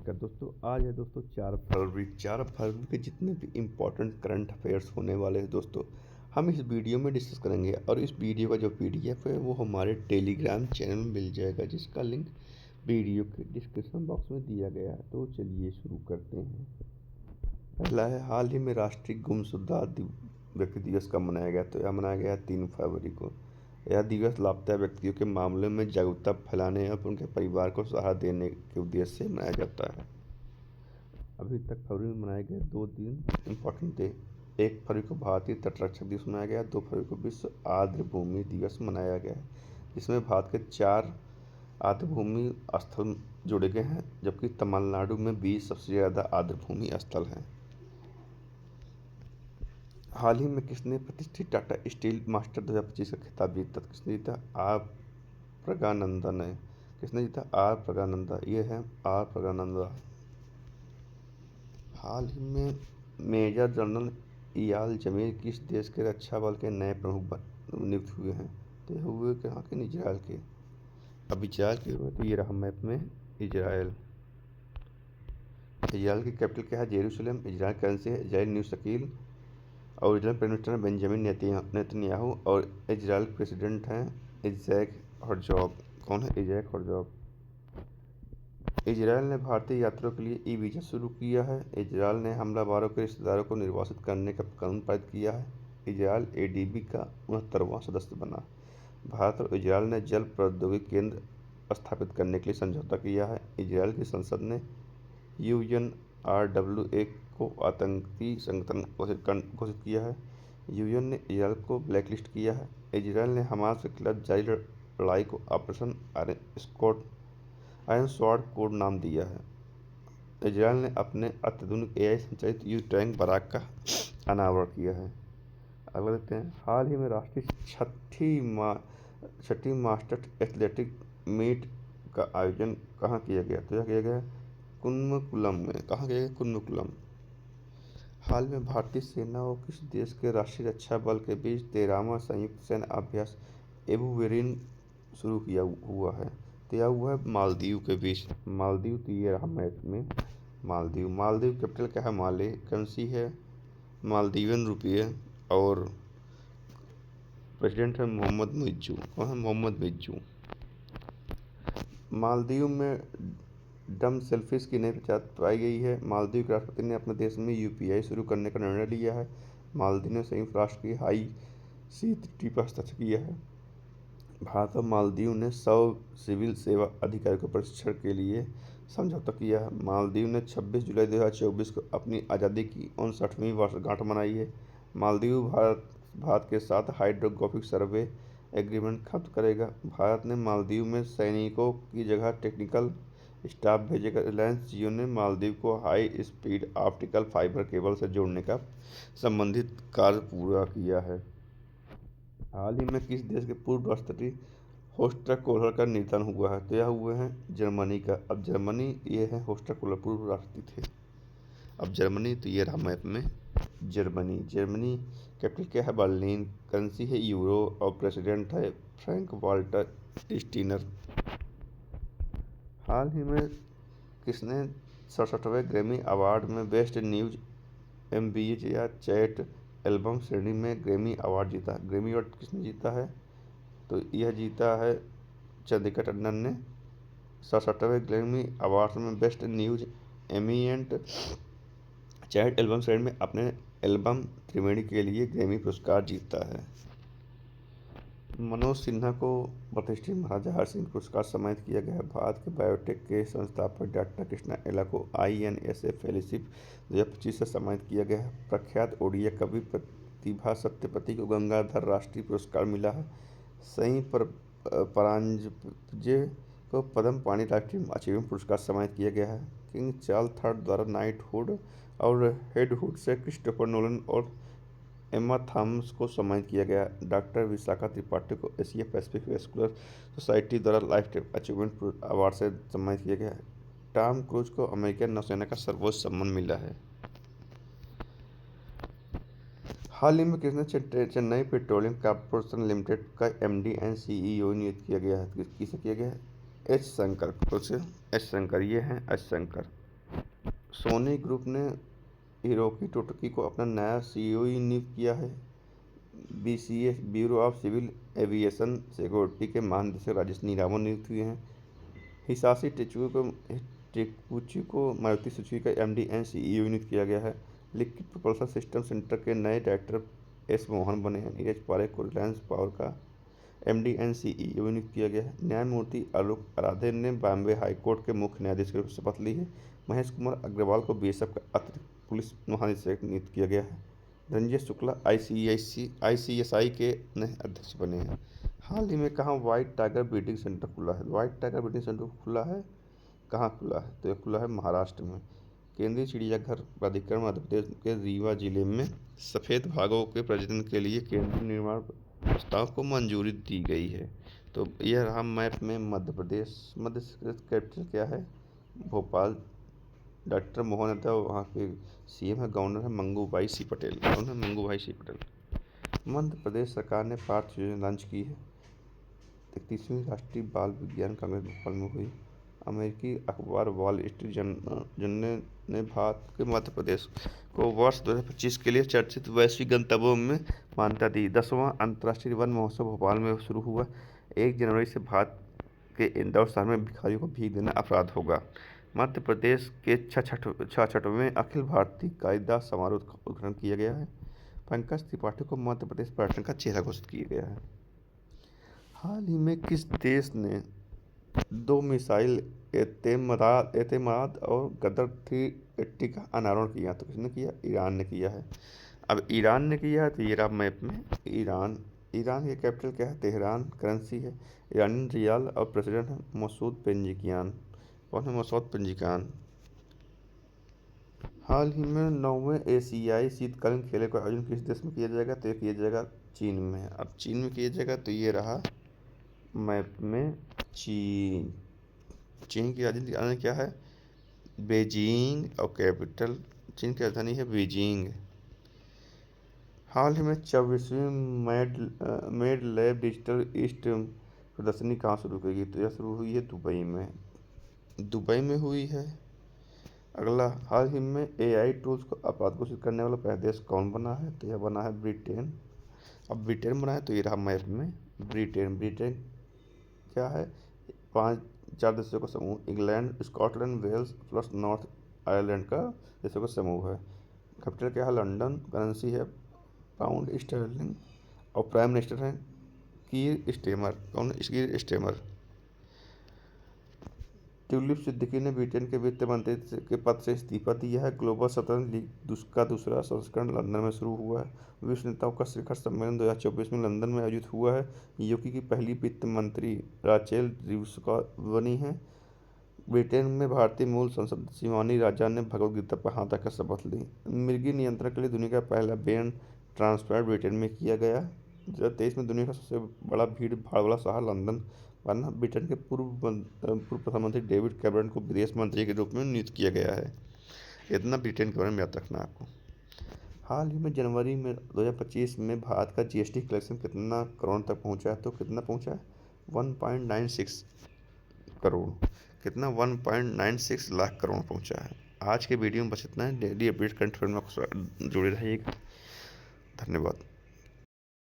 नमस्कार दोस्तों। आज है दोस्तों 4 फरवरी के जितने भी इम्पोर्टेंट करंट अफेयर्स होने वाले हैं दोस्तों, हम इस वीडियो में डिस्कस करेंगे। और इस वीडियो का जो पीडीएफ है वो हमारे टेलीग्राम चैनल में मिल जाएगा, जिसका लिंक वीडियो के डिस्क्रिप्शन बॉक्स में दिया गया है। तो चलिए शुरू करते हैं। पहला है, हाल ही में राष्ट्रीय गुमशुदा व्यक्ति दिवस कब मनाया गया? तो यह मनाया गया 3 फरवरी को। यह दिवस लापता व्यक्तियों के मामले में जागरूकता फैलाने और उनके परिवार को सहारा देने के उद्देश्य से मनाया जाता है। अभी तक फरवरी में मनाए गए 2 दिन इम्पोर्टेंट थे। 1 फरवरी को भारतीय तटरक्षक दिवस मनाया गया, 2 फरवरी को विश्व आर्द्र भूमि दिवस मनाया गया, जिसमें भारत के 4 आर्द्र भूमि स्थल जुड़े गए हैं, जबकि तमिलनाडु में 20 सबसे ज़्यादा आर्द्र भूमि स्थल हैं। हाल ही में किसने प्रतिष्ठित टाटा स्टील मास्टर 2025 का खिताब जीता? किसने जीता? आर प्रज्ञानंदा ने। किसने जीता? आर प्रज्ञानंदा। ये है आर प्रज्ञानंदा। हाल ही में मेजर जनरल इयाल जमीर किस देश के रक्षा बल के नए प्रमुख नियुक्त हुए हैं? तो ये हुए कहाँ के? इजराइल के। अब इजराइल के हुए तो ये रहा मैप में इजराइल। इजराइल की कैपिटल क्या है? जेरूसलम। इजराइल करेंसी है इजराइल न्यू शकील। और इजराइल प्राइम मिनिस्टर हैं बेंजामिन नेतन्याहू। और इजराइल प्रेसिडेंट हैं इज़ैक हर्जॉग। कौन है? इज़ैक हर्जॉग। इजराइल ने भारतीय यात्रियों के लिए ई वीज़ा शुरू किया है। इजराइल ने हमलावरों के रिश्तेदारों को निर्वासित करने का कानून पारित किया है। इजराइल एडीबी का 69वां सदस्य बना। भारत और इजराइल ने जल प्रौद्योगिकी केंद्र स्थापित करने के लिए समझौता किया है। इजराइल की संसद ने UNRWA को आतंकी संगठन घोषित किया है। यूएन ने इजराइल को ब्लैकलिस्ट किया है। इजराइल ने हमास के खिलाफ जारी लड़ाई को ऑपरेशन आयरन स्वॉर्ड कोड नाम दिया है। इजराइल ने अपने अत्याधुनिक AI संचालित युद्ध टैंक बराक का अनावरण किया है। अगला देखते हैं, हाल ही में राष्ट्रीय छठी मास्टर्स एथलेटिक मीट का आयोजन कहाँ किया गया? तो यह किया गया कुन्नकुलम में। कहाँ किया गया? कुन्नकुलम। हाल में भारतीय सेना और किस देश के राष्ट्रीय रक्षा बल के बीच 13वां संयुक्त सैन्य अभ्यास एबूवेरिन शुरू किया हुआ है? तो यह हुआ है मालदीव के बीच। मालदीव तो ये रहा मैप में मालदीव। मालदीव कैपिटल क्या है? माले। करेंसी है मालदीवियन रुपये। और प्रेसिडेंट है मोहम्मद मुइज्जू। कौन है? मोहम्मद मुइज्जू। मालदीव में डम सेल्फिश की नई प्रजाति पाई गई है। मालदीव के राष्ट्रपति ने अपने देश में UPI शुरू करने का निर्णय लिया है। मालदीव ने संयुक्त राष्ट्र की हाई सी ट्रीटी पर हस्ताक्षर किया है। भारत और मालदीव ने 100 सिविल सेवा अधिकारियों के प्रशिक्षण के लिए समझौता किया है। मालदीव ने 26 जुलाई 2024 को अपनी आज़ादी की 59वीं वर्षगांठ मनाई है। मालदीव भारत के साथ हाइड्रोग्राफिक सर्वे एग्रीमेंट खत्म करेगा। भारत ने मालदीव में सैनिकों की जगह टेक्निकल स्टाफ भेजेगा। रिलायंस जियो ने मालदीव को high speed optical fibre cable से जोड़ने का संबंधित कार्य पूरा किया है। हाल ही में किस देश के पूर्व राष्ट्रपति होस्टर कोहलर का निधन हुआ है? तो यह हुए हैं जर्मनी का। अब जर्मनी ये है होस्टर कोहलर पूर्व राष्ट्रपति थे। अब जर्मनी तो ये रहा मैप में जर्मनी। जर्मनी कैपिटल क्या है? बर्लिन। करेंसी है यूरो। और प्रेसिडेंट है फ्रैंक वाल्टर स्टीनर। हाल ही में किसने 67वें ग्रैमी अवार्ड में बेस्ट न्यूज एम्बिएंट या चैट एल्बम श्रेणी में ग्रैमी अवार्ड जीता? ग्रैमी अवार्ड किसने जीता है? तो यह जीता है चंद्रिका टंडन ने। 67वें ग्रैमी अवार्ड में best news ambient chat album श्रेणी में अपने एल्बम त्रिवेणी के लिए ग्रैमी पुरस्कार जीता है। मनोज सिन्हा को प्रतिष्ठित महाराजा हरि सिंह पुरस्कार सम्मानित किया गया है। भारत के बायोटेक के संस्थापक डॉक्टर कृष्णा एला को INSA फेलोशिप 2025 से सम्मानित किया गया है। प्रख्यात ओडिया कवि प्रतिभा सत्यपति को गंगाधर राष्ट्रीय पुरस्कार मिला है। सई परांजपे को पद्म पाणि राष्ट्रीय अचीवमेंट पुरस्कार सम्मानित किया गया है। किंग चार्ल्स III द्वारा नाइटहुड और हेडहुड से क्रिस्टोफर नोलन और एम्मा थॉमस को सम्मानित किया गया। डॉक्टर विशाखा त्रिपाठी को एशिया पैसिफिक वेस्कुलर सोसाइटी द्वारा लाइफ टाइम अचीवमेंट अवार्ड से सम्मानित किया गया है। टॉम क्रूज को अमेरिकन नौसेना का सर्वोच्च सम्मान मिला है। हाल ही में किसने चेन्नई पेट्रोलियम कॉर्पोरेशन लिमिटेड का MD एंड CEO नियुक्त किया गया है? किसे किया गया है? एच शंकर। ये हैं एच शंकर। सोनी ग्रुप ने हिरोकी टोटोकी को अपना नया सीईओ नियुक्त किया है। BCA bureau of civil aviation security के महानिदेशक राजेश नीरावन नियुक्त हुए हैं। हिसाशी टेकुची को मारुति सुजुकी का एमडी एंड सीईओ नियुक्त किया गया है। लिक्विड प्रोपल्शन सिस्टम सेंटर के नए डायरेक्टर एस मोहन बने हैं। नीरज पारेख को रिलायंस पावर का एमडी एंड सीईओ नियुक्त किया गया है। न्यायमूर्ति आलोक आराधे ने बॉम्बे हाईकोर्ट के मुख्य न्यायाधीश के रूप में शपथ ली है। महेश कुमार अग्रवाल को बीएसएफ का अतिरिक्त पुलिस महानिदेशक नियुक्त किया गया है। रंजय शुक्ला आईसीएसआई के नए अध्यक्ष बने हैं। हाल ही में कहाँ व्हाइट टाइगर ब्रीडिंग सेंटर खुला है? व्हाइट टाइगर ब्रीडिंग सेंटर खुला है, कहाँ खुला है? तो यह खुला है महाराष्ट्र में। केंद्रीय चिड़ियाघर प्राधिकरण मध्य प्रदेश के रीवा जिले में सफ़ेद बाघों के प्रजनन के लिए केंद्रीय निर्माण प्रस्ताव को मंजूरी दी गई है। तो यह रहा मैप में मध्य प्रदेश। मध्य प्रदेश कैपिटल क्या है? भोपाल। डॉक्टर मोहन यादव वहाँ के सीएम है। गवर्नर है मंगूभाई सी पटेल। कौन है? मंगूभाई सी पटेल। मध्य प्रदेश सरकार ने पार्थ योजना लॉन्च की है। 31वीं राष्ट्रीय बाल विज्ञान कांग्रेस भोपाल में हुई। अमेरिकी अखबार वॉल स्ट्रीट जर्नल ने भारत के मध्य प्रदेश को वर्ष 2025 के लिए चर्चित वैश्विक गंतव्यों में मान्यता दी। 10वां अंतर्राष्ट्रीय वन महोत्सव भोपाल में शुरू हुआ। 1 जनवरी से भारत के इंदौर शहर में भिखारियों को भीख देना अपराध होगा। मध्य प्रदेश के 66वें अखिल भारतीय कालिदास समारोह का उद्घाटन किया गया है। पंकज त्रिपाठी को मध्य प्रदेश पर्यटन का चेहरा घोषित किया गया है। हाल ही में किस देश ने 2 मिसाइल एतेमाद और गदर 380 का अनावरण किया? तो किसने किया? ईरान ने किया है। अब ईरान ने किया है तो ये रहा मैप में ईरान। ईरान की कैपिटल क्या है? तेहरान। करेंसी है ईरानी रियाल और प्रेसिडेंट है मसूद पेजिशकियान। कौन है? मसूद पेजिशकियान। हाल ही में 9वें एशियाई शीतकालीन खेलों का आयोजन किस देश में किया जाएगा? तो ये किया जाएगा चीन में। अब चीन में किया जाएगा तो ये रहा मैप में चीन। चीन की राजधानी क्या है? बेजिंग। और कैपिटल चीन की राजधानी है बीजिंग। हाल ही में 24वीं मेड लैब डिजिटल ईस्ट प्रदर्शनी कहाँ शुरू की गई? तो यह शुरू हुई है दुबई में। दुबई में हुई है। अगला, हाल ही में एआई टूल्स को अपराध घोषित करने वाला पहला देश कौन बना है? तो यह बना है ब्रिटेन। अब ब्रिटेन बना है तो ये रहा मैप में ब्रिटेन। ब्रिटेन क्या है? 4 देशों का समूह। England, Scotland, Wales plus north Ireland का देशों का समूह है। कैपिटल क्या है? लंदन। करेंसी है पाउंड स्टर्लिंग। और प्राइम मिनिस्टर हैं कीर स्टेमर। कौन? कीर स्टेमर। ट्यूलिप सिद्दीकी ने ब्रिटेन के वित्त मंत्री के पद से इस्तीफा दिया है। ग्लोबल शतरंज लीग का दूसरा संस्करण लंदन में शुरू हुआ है। विश्व नेताओं का शिखर सम्मेलन 2024 में लंदन में आयोजित हुआ है। यूके की पहली वित्त मंत्री राचेल रिव्स बनी है। ब्रिटेन में भारतीय मूल संसद शिवानी राजा ने भगवद गीता पर हाथ रखकर शपथ ली। मिर्गी नियंत्रण के लिए दुनिया का पहला ब्रेन ट्रांसप्लांट ब्रिटेन में किया गया। 2023 में दुनिया का सबसे बड़ा भीड़ भाड़ वाला शहर लंदन बना। ब्रिटेन के पूर्व प्रधानमंत्री डेविड कैमरन को विदेश मंत्री के रूप में नियुक्त किया गया है। इतना ब्रिटेन के बारे में याद रखना आपको। हाल ही में जनवरी में 2025 में भारत का जीएसटी कलेक्शन कितना करोड़ तक पहुंचा है? तो कितना पहुंचा है? 1.96 करोड़। कितना? 1.96 लाख करोड़ पहुंचा है। आज के वीडियो में बस इतना है। डेली अपडेट करंट अफेयर में जुड़े रहिएगा। धन्यवाद।